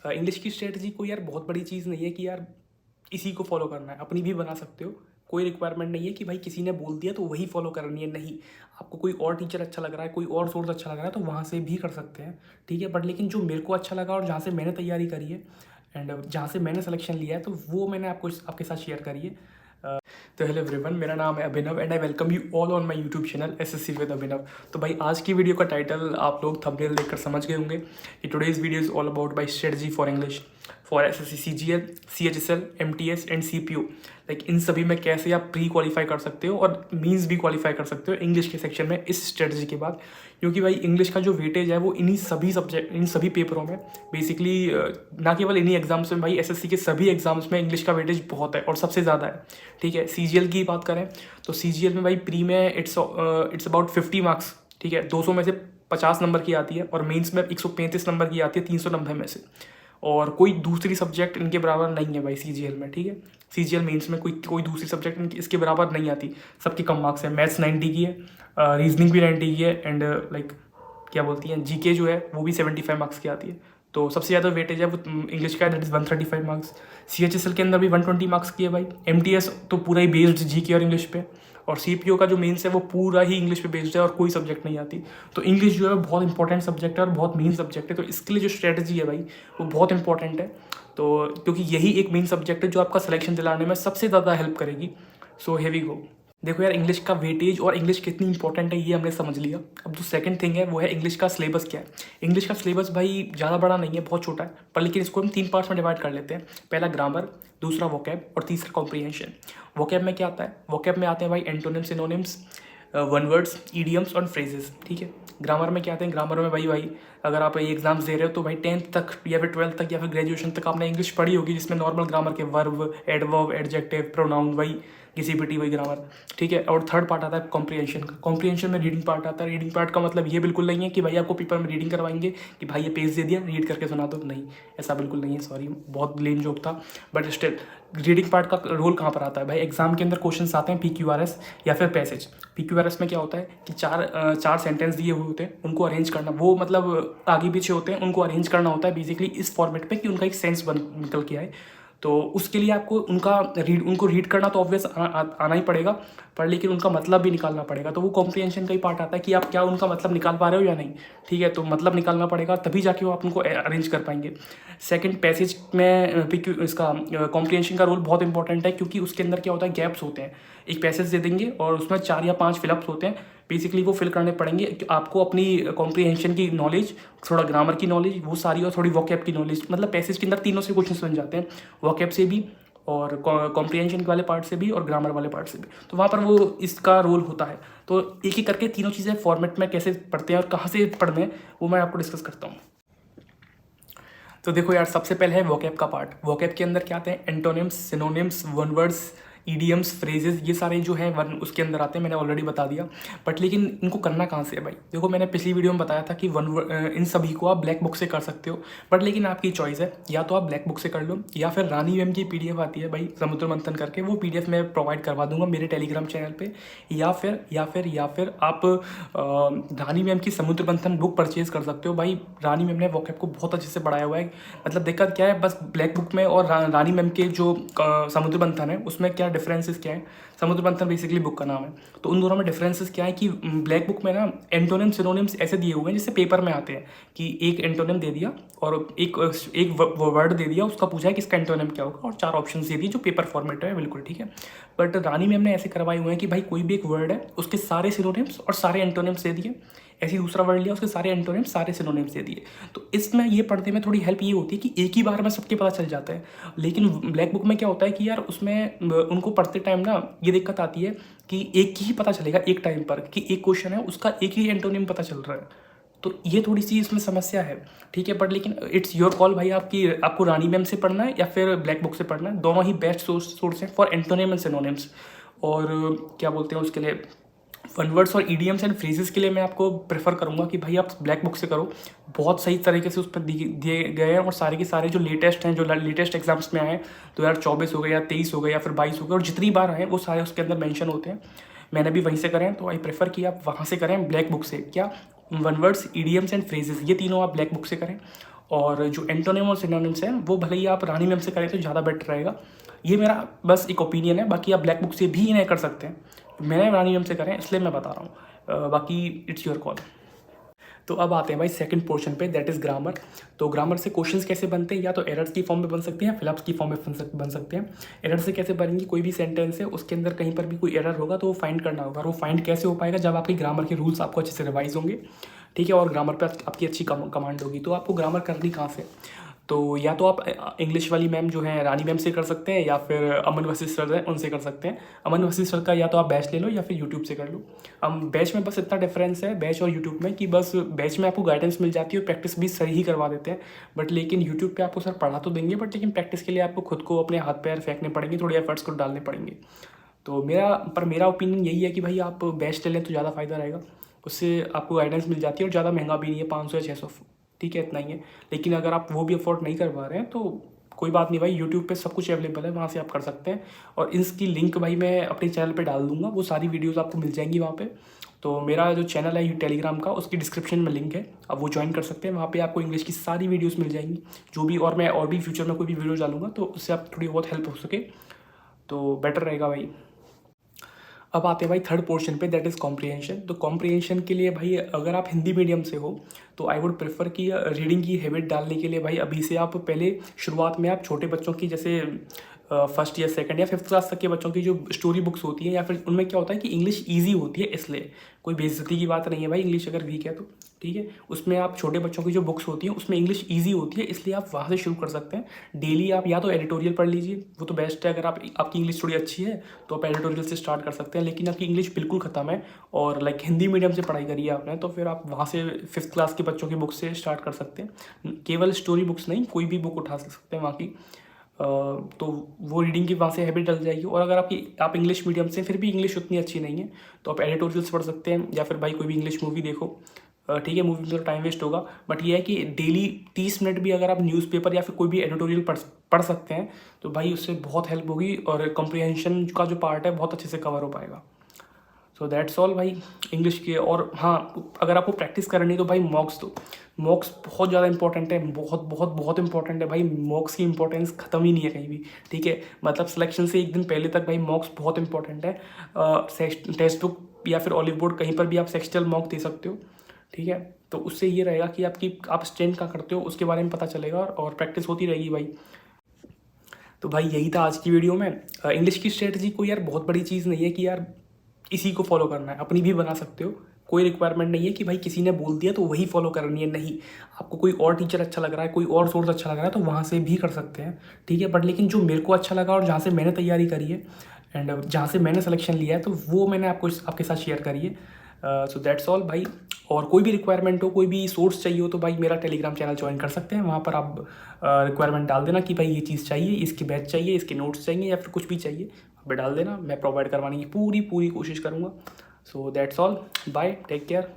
English की strategy कोई यार बहुत बड़ी चीज़ नहीं है कि यार इसी को फॉलो करना है, अपनी भी बना सकते हो। कोई रिक्वायरमेंट नहीं है कि भाई किसी ने बोल दिया तो वही फॉलो करनी है, नहीं। आपको कोई और टीचर अच्छा लग रहा है, कोई और सोर्स अच्छा लग रहा है तो वहाँ से भी कर सकते हैं, ठीक है। बट लेकिन जो मेरे को अच्छा लगा और जहाँ से मैंने तैयारी करी है एंड जहाँ से मैंने सिलेक्शन लिया है तो वो मैंने आपको आपके साथ शेयर करी है। तो हेलो एवरीवन, मेरा नाम है Abhinav and I welcome you all on my YouTube channel SSC with Abhinav. तो भाई आज की वीडियो का टाइटल आप लोग थंबनेल देखकर समझ गए होंगे कि today's video is all about my strategy for English for SSC CGL, CHSL, MTS and CPU. Like in सभी में कैसे आप प्री क्वालिफाई कर सकते हो और मीन्स भी क्वालिफाई कर सकते हो इंग्लिश के सेक्शन में इस स्ट्रेटजी के बाद। क्योंकि भाई इंग्लिश का जो वेटेज है वो इन्हीं सभी सब्जेक्ट, इन सभी पेपरों में बेसिकली, ना केवल इन्हीं एग्जाम्स में, भाई एसएससी के सभी एग्जाम्स में इंग्लिश का वेटेज बहुत है और सबसे ज़्यादा है, ठीक है। सीजीएल की बात करें तो सीजीएल में भाई प्री में इट्स अबाउट 50 मार्क्स, ठीक है। 200 में से 50 नंबर की आती है और मेंस में 135 नंबर की आती है 390 में से। और कोई दूसरी सब्जेक्ट इनके बराबर नहीं है भाई सीजीएल में, ठीक है। सीजीएल मेंस में कोई दूसरी सब्जेक्ट इसके बराबर नहीं आती, सबकी कम मार्क्स है। मैथ्स 90 की है, रीजनिंग भी 90 की है एंड लाइक क्या बोलती हैं जीके जो है वो भी 75 मार्क्स की आती है। तो सबसे ज़्यादा वेटेज है वो इंग्लिश का, दैट इज़ 135 मार्क्स। सीएचएसएल के अंदर भी 120 मार्क्स की है भाई। एमटीएस तो पूरा ही बेस्ड जीके और इंग्लिश पे, और सीपीओ का जो मेंस है वो पूरा ही इंग्लिश पे बेस्ड है और कोई सब्जेक्ट नहीं आती। तो इंग्लिश जो है बहुत इंपॉर्टेंट सब्जेक्ट है और बहुत मेन सब्जेक्ट है, तो इसके लिए जो स्ट्रेटजी है भाई वो बहुत इंपॉर्टेंट है। तो क्योंकि यही एक मेन सब्जेक्ट है जो आपका सिलेक्शन दिलाने में सबसे ज़्यादा हेल्प करेगी। सो here we go। देखो यार, इंग्लिश का वेटेज और इंग्लिश कितनी इंपॉर्टेंट है ये हमने समझ लिया। अब जो सेकंड थिंग है वो है इंग्लिश का सिलेबस क्या है। इंग्लिश का सिलेबस भाई ज़्यादा बड़ा नहीं है, बहुत छोटा है, पर लेकिन इसको हम 3 पार्ट्स में डिवाइड कर लेते हैं। पहला ग्रामर, दूसरा वोकैब और तीसरा कॉम्प्रीहेंशन। वोकैब में क्या आता है? वोकैब में आते हैं भाई antonyms, synonyms, one words, idioms और फ्रेजेस, ठीक है। ग्रामर में क्या आते हैं? ग्रामर में भाई अगर आप ये एग्जाम्स दे रहे हो तो भाई 10th तक या फिर 12th तक या फिर ग्रेजुएशन तक आपने इंग्लिश पढ़ी होगी, जिसमें नॉर्मल ग्रामर के वर्ब, एडवर्ब, एडजेक्टिव, प्रोनाउन, वही घिसी-पिटी वही ग्रामर, ठीक है। और थर्ड पार्ट आता है कॉम्प्रीहेंशन का। कॉम्प्रीहेंशन में रीडिंग पार्ट आता है। रीडिंग पार्ट का मतलब ये बिल्कुल नहीं है कि भाई आपको पेपर में रीडिंग करवाएंगे कि भाई ये पेज दे दिया रीड करके सुना दो, नहीं, ऐसा बिल्कुल नहीं है। सॉरी, बहुत लेम जोक था, बट स्टिल रीडिंग पार्ट का रोल कहाँ पर आता है भाई? एग्जाम के अंदर क्वेश्चंस आते हैं पीक्यूआरएस या फिर पैसेज। पीक्यूआरएस में क्या होता है कि चार सेंटेंस दिए हुए होते हैं, उनको अरेंज करना, वो मतलब आगे पीछे होते हैं, उनको अरेंज करना होता है बेसिकली इस फॉर्मेट पे कि उनका एक सेंस बन निकल के आए। तो उसके लिए आपको उनको रीड करना तो ऑब्वियस आना ही पड़ेगा, पर लेकिन उनका मतलब भी निकालना पड़ेगा। तो वो कॉम्प्रीहेंशन का ही पार्ट आता है कि आप क्या उनका मतलब निकाल पा रहे हो या नहीं, ठीक है। तो मतलब निकालना पड़ेगा तभी जाके वो आप उनको अरेंज कर पाएंगे। सेकंड, पैसेज में इसका कॉम्प्रीहेंशन का रोल बहुत इंपॉर्टेंट है, क्योंकि उसके अंदर क्या होता है, गैप्स होते हैं। एक पैसेज दे देंगे और उसमें 4 या 5 फिलअप्स होते हैं, बेसिकली वो फिल करने पड़ेंगे। आपको अपनी कॉम्प्रीहेंशन की नॉलेज, थोड़ा ग्रामर की नॉलेज वो सारी, और थोड़ी वोकैब की नॉलेज, मतलब पैसेज के अंदर तीनों से क्वेश्चन बन जाते हैं, वोकैब से भी और कॉम्प्रीहेंशन वाले पार्ट से भी और ग्रामर वाले पार्ट से भी। तो वहाँ पर वो इसका रोल होता है। तो एक एक करके तीनों चीज़ें फॉर्मेट में कैसे पढ़ते हैं और कहाँ से पढ़ने हैं वो मैं आपको डिस्कस करता हूँ। तो देखो यार, सबसे पहले है वोकैब का पार्ट। वोकैब के अंदर क्या आते हैं? Antonyms, synonyms, one words, idioms, phrases, ये सारे जो हैं वन उसके अंदर आते हैं, मैंने ऑलरेडी बता दिया। बट लेकिन इनको करना कहाँ से है भाई? देखो, मैंने पिछली वीडियो में बताया था कि इन सभी को आप ब्लैक बुक से कर सकते हो, बट लेकिन आपकी चॉइस है, या तो आप ब्लैक बुक से कर लो या फिर रानी मैम की पीडीएफ आती है भाई, समुद्र मंथन करके, वो पीडीएफ मैं प्रोवाइड करवा दूंगा मेरे टेलीग्राम चैनल पे, या फिर आप रानी मैम की समुद्र मंथन बुक परचेज कर सकते हो। भाई रानी मैम ने वोकैब को बहुत अच्छे से पढ़ाया हुआ है। मतलब दिक्कत क्या है, बस ब्लैक बुक में और रानी मैम के जो समुद्र मंथन है उसमें क्या डिफरेंसेस क्या है? समुद्र मंथन बेसिकली बुक का नाम है, तो उन दोनों में डिफरेंसेस क्या है कि ब्लैक बुक में ना एंटोनिम, सिनोनिम्स ऐसे दिए हुए हैं जैसे पेपर में आते हैं कि एक एंटोनिम दे दिया और एक वर्ड दे दिया, उसका पूछा है कि इसका एंटोनिम क्या होगा, और 4 ऑप्शन दे दिए जो पेपर फॉर्मेट है, बिल्कुल ठीक है। बट रानी मैम ने ऐसे करवाए हुए हैं कि भाई कोई भी एक वर्ड है उसके सारे सिनोनिम्स और सारे एंटोनिम्स दे दिए, ऐसे ही दूसरा वर्ड लिया उसके सारे एंटोनिम्स सारे सिनोनिम्स दे दिए। तो इसमें ये पढ़ने में थोड़ी हेल्प ये होती है कि एक ही बार में सबके पता चल जाता है। लेकिन ब्लैक बुक में क्या होता है कि यार उसमें उनको पढ़ते टाइम ना ये दिक्कत आती है कि एक ही पता चलेगा एक टाइम पर, कि एक क्वेश्चन है उसका एक ही एंटोनिम पता चल रहा है। तो ये थोड़ी सी इसमें समस्या है, ठीक है। बट लेकिन इट्स योर कॉल भाई, आपको रानी मैम से पढ़ना है या फिर ब्लैक बुक से पढ़ना है, दोनों ही बेस्ट सोर्स हैं फॉर एंटोनिम एंड सिनोनिम्स। और क्या बोलते हैं उसके लिए, वन वर्ड्स और ईडियम्स एंड फ्रेजेस के लिए मैं आपको प्रेफर करूंगा कि भाई आप ब्लैक बुक से करो, बहुत सही तरीके से उस पर दिए गए हैं, और सारे के सारे जो लेटेस्ट हैं, जो लेटेस्ट एग्जाम्स में आए हैं 2024 हो गया या 23 हो गया या फिर 22 हो गया, और जितनी बार आए वो सारे उसके अंदर मेंशन होते हैं। मैंने भी वहीं से करें, तो आई प्रेफर कि आप वहाँ से करें ब्लैक बुक से। क्या? One words, idioms and phrases, ये तीनों आप ब्लैक बुक से करें। और जो एंटोनिम और सिनोनिम्स हैं वो भले ही आप रानी मैम से करें तो ज़्यादा बेटर रहेगा। ये मेरा बस एक ओपिनियन है, बाकी आप ब्लैक बुक से भी इन्हें कर सकते हैं। मैंने रानी मैम से करें इसलिए मैं बता रहा हूँ, बाकी इट्स योर कॉल। तो अब आते हैं भाई सेकंड पोर्शन पे, दैट इज़ ग्रामर। तो ग्रामर से क्वेश्चंस कैसे बनते हैं, या तो एरर्स की फॉर्म में बन सकते हैं, फिलअप्स की फॉर्म में बन सकते हैं। एरर से कैसे बनेंगी, कोई भी सेंटेंस है उसके अंदर कहीं पर भी कोई एरर होगा तो वो फाइंड करना होगा। और वो फाइंड कैसे हो पाएगा, जब आपकी ग्रामर के रूल्स आपको अच्छे से रिवाइज होंगे, ठीक है, और ग्रामर पे आपकी अच्छी कमांड होगी। तो आपको ग्रामर करनी कहाँ से, तो या तो आप इंग्लिश वाली मैम जो है रानी मैम से कर सकते हैं, या फिर अमन वशिष्ठ सर हैं उनसे कर सकते हैं। अमन वशिष्ठ सर का या तो आप बैच ले लो या फिर यूट्यूब से कर लो। बैच में बस इतना डिफरेंस है बैच और यूट्यूब में कि बस बैच में आपको गाइडेंस मिल जाती है और प्रैक्टिस भी सही ही करवा देते हैं। बट लेकिन यूट्यूब पे आपको सर पढ़ा तो देंगे, बट लेकिन प्रैक्टिस के लिए आपको खुद को अपने हाथ पैर फेंकने पड़ेंगे, थोड़े एफर्ट्स को डालने पड़ेंगे। तो मेरा ओपिनियन यही है कि भाई आप बैच ले लें तो ज़्यादा फ़ायदा रहेगा। उससे आपको गाइडेंस मिल जाती है और ज़्यादा महंगा भी नहीं है, 500 या 600, ठीक है, इतना ही है। लेकिन अगर आप वो भी अफोर्ड नहीं कर पा रहे हैं तो कोई बात नहीं भाई, यूट्यूब पे सब कुछ अवेलेबल है, वहाँ से आप कर सकते हैं। और इसकी लिंक भाई मैं अपने चैनल पे डाल दूंगा, वो सारी वीडियोस आपको मिल जाएंगी वहाँ पे। तो मेरा जो चैनल है टेलीग्राम का, उसकी डिस्क्रिप्शन में लिंक है, आप वो ज्वाइन कर सकते हैं। वहाँ पे आपको इंग्लिश की सारी वीडियोस मिल जाएंगी जो भी, और मैं और भी फ्यूचर में कोई भी वीडियो डालूंगा तो उससे आप थोड़ी बहुत हेल्प हो सके तो बेटर रहेगा भाई। अब आते हैं भाई थर्ड पोर्शन पे, दैट इज़ कॉम्प्रिहेंशन। तो कॉम्प्रिहेंशन के लिए भाई अगर आप हिंदी मीडियम से हो तो आई वुड प्रेफर कि रीडिंग की हैबिट डालने के लिए भाई अभी से आप पहले शुरुआत में आप छोटे बच्चों की, जैसे फर्स्ट या सेकंड या फिफ्थ क्लास तक के बच्चों की जो स्टोरी बुक्स होती हैं, या फिर उनमें क्या होता है कि इंग्लिश ईजी होती है, इसलिए कोई बेइज्जती की बात नहीं है भाई, इंग्लिश अगर वीक है तो ठीक है। उसमें आप छोटे बच्चों की जो बुक्स होती हैं उसमें इंग्लिश ईजी होती है, इसलिए आप वहाँ से शुरू कर सकते हैं। डेली आप या तो एडिटोरियल पढ़ लीजिए, वो तो बेस्ट है। अगर आपकी इंग्लिश थोड़ी अच्छी है तो आप एडिटोरियल से स्टार्ट कर सकते हैं। लेकिन आपकी इंग्लिश बिल्कुल ख़त्म है और लाइक हिंदी मीडियम से पढ़ाई करी है आपने, तो फिर आप वहाँ से फिफ्थ क्लास के बच्चों की बुक से स्टार्ट कर सकते हैं। केवल स्टोरी बुक्स नहीं, कोई भी बुक उठा सकते हैं वहाँ की। तो वो रीडिंग की वहाँ से हैबिट डल जाएगी। और अगर आप इंग्लिश मीडियम से फिर भी इंग्लिश उतनी अच्छी नहीं है तो आप एडिटोरियल्स पढ़ सकते हैं, या फिर भाई कोई भी इंग्लिश मूवी देखो, ठीक है। मूवी में तो टाइम वेस्ट होगा, बट ये है कि डेली 30 मिनट भी अगर आप न्यूज़पेपर या फिर कोई भी एडिटोरियल पढ़ सकते हैं तो भाई उससे बहुत हेल्प होगी और कॉम्प्रिहेंशन का जो पार्ट है बहुत अच्छे से कवर हो पाएगा। सो दैट्स ऑल भाई इंग्लिश के। और हाँ, अगर आपको प्रैक्टिस करनी है तो भाई मॉक्स दो। मॉक्स बहुत ज़्यादा इंपॉर्टेंट है, बहुत बहुत बहुत इंपॉर्टेंट है भाई। मॉक्स की इंपॉर्टेंस ख़त्म ही नहीं है कहीं भी, ठीक है। मतलब सिलेक्शन से एक दिन पहले तक भाई मॉक्स बहुत इंपॉर्टेंट है। टेक्स्ट बुक या फिर ऑलिव बोर्ड कहीं पर भी आप सेक्सुअल मॉक दे सकते हो, ठीक है। तो उससे ये रहेगा कि आप स्ट्रेंथ क्या करते हो उसके बारे में पता चलेगा और प्रैक्टिस होती रहेगी भाई। तो भाई यही था आज की वीडियो में। इंग्लिश की स्ट्रेटजी कोई यार बहुत बड़ी चीज़ नहीं है कि यार इसी को फॉलो करना है, अपनी भी बना सकते हो। कोई रिक्वायरमेंट नहीं है कि भाई किसी ने बोल दिया तो वही फॉलो करनी है, नहीं। आपको कोई और टीचर अच्छा लग रहा है, कोई और सोर्स अच्छा लग रहा है तो वहाँ से भी कर सकते हैं, ठीक है। बट लेकिन जो मेरे को अच्छा लगा और जहाँ से मैंने तैयारी करी है एंड जहाँ से मैंने सिलेक्शन लिया है तो वो मैंने आपके साथ शेयर करी है। सो दैट्स ऑल भाई। और कोई भी रिक्वायरमेंट हो, कोई भी सोर्स चाहिए हो तो भाई मेरा टेलीग्राम चैनल ज्वाइन कर सकते हैं। वहाँ पर आप रिक्वायरमेंट डाल देना कि भाई ये चीज़ चाहिए, इसके बैच चाहिए, इसके नोट्स चाहिए या फिर कुछ भी चाहिए, वहाँ पर डाल देना। मैं प्रोवाइड करवाने की पूरी कोशिश करूँगा। So that's all, bye, take care.